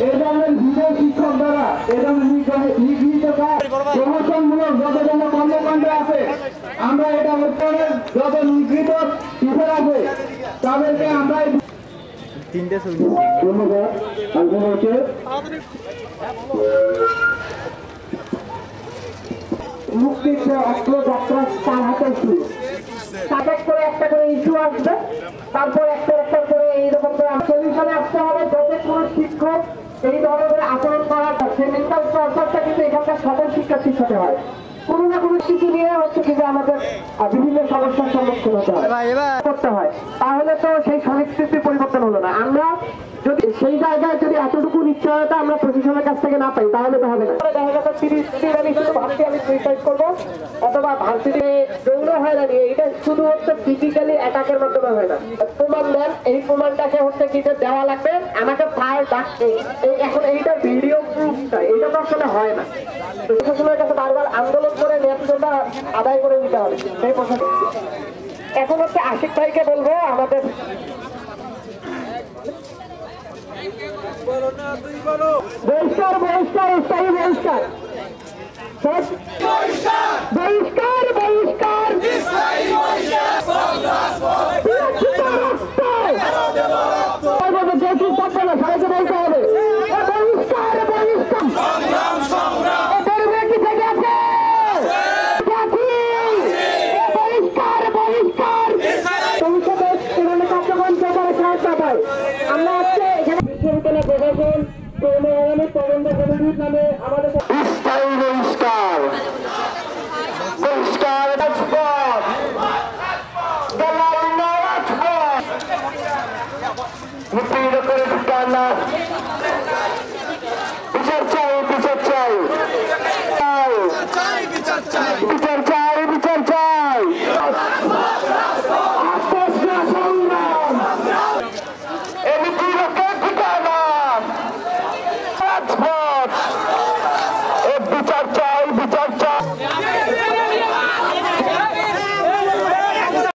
এই ধরনের বিজয় শিক্ষক দ্বারা এই ধরনের নিগৃহীত কাজ প্রমোশনমূলক যত জন কর্মকাণ্ড আছে আমরা এটা উত্তরের যত নিগৃহীত টিচার আছে তাদেরকে আমরা তিনটে ধন্যবাদ। মুক্তির যে অগ্রযাত্রা তার হাতে শুরু এক করে একটা করে ইস্যু আসবে তারপর একটা একটা করে এইরকম করে সলিউশনে আসতে হবে যাতে কোনো শিক্ষক এই ধরনের আচরণ করার সেই মেন্টাল প্রসেসটা কিন্তু এখানকার সকল শিক্ষার্থীর সাথে হয় কোনো না কোনো কিছু নিয়ে হচ্ছে কি যে আমাদের বিভিন্ন সমস্যার সম্মুখীন হতে হয় করতে হয় তাহলে তো সেই সংস্কৃতির পরিবর্তন হলো না। আমরা যদি সেই জায়গায় যদি এতটুকু নিশ্চয়তা আমরা প্রশাসনের কাছ থেকে না পাই তাহলে তো হবে না। দেখা যাচ্ছে 30 দিন আমি শুধু ভাবছি আমি সুইসাইড করবো অথবা ভার্সিটি যৌন হয় না এটা শুধু হচ্ছে ফিজিক্যালি অ্যাটাকের মাধ্যমে হয় না। প্রমাণ দেন এই প্রমাণটাকে হচ্ছে কি যে দেওয়া লাগবে আমাকে ফায়ার ডাকতে এখন এইটার ভিডিও প্রুফটা এটা তো আসলে হয় না। প্রশাসনের কাছে বারবার আন্দোলন করে ন্যায্যতা আদায় করে নিতে হবে সেই প্রশাসন। এখন হচ্ছে আশিক ভাইকে বলবো আমাদের বহিষ্কার বহিষ্কার স্থায়ী বহিষ্কার বহিষ্কার বহিষ্কার সবাইকে বলতে হবে বহিষ্কার বহিষ্কার আমরা আজকে এখানে বিশ্ববিদ্যালয় প্রশাসন প্রবন্ধ কমিটির নামে আমাদের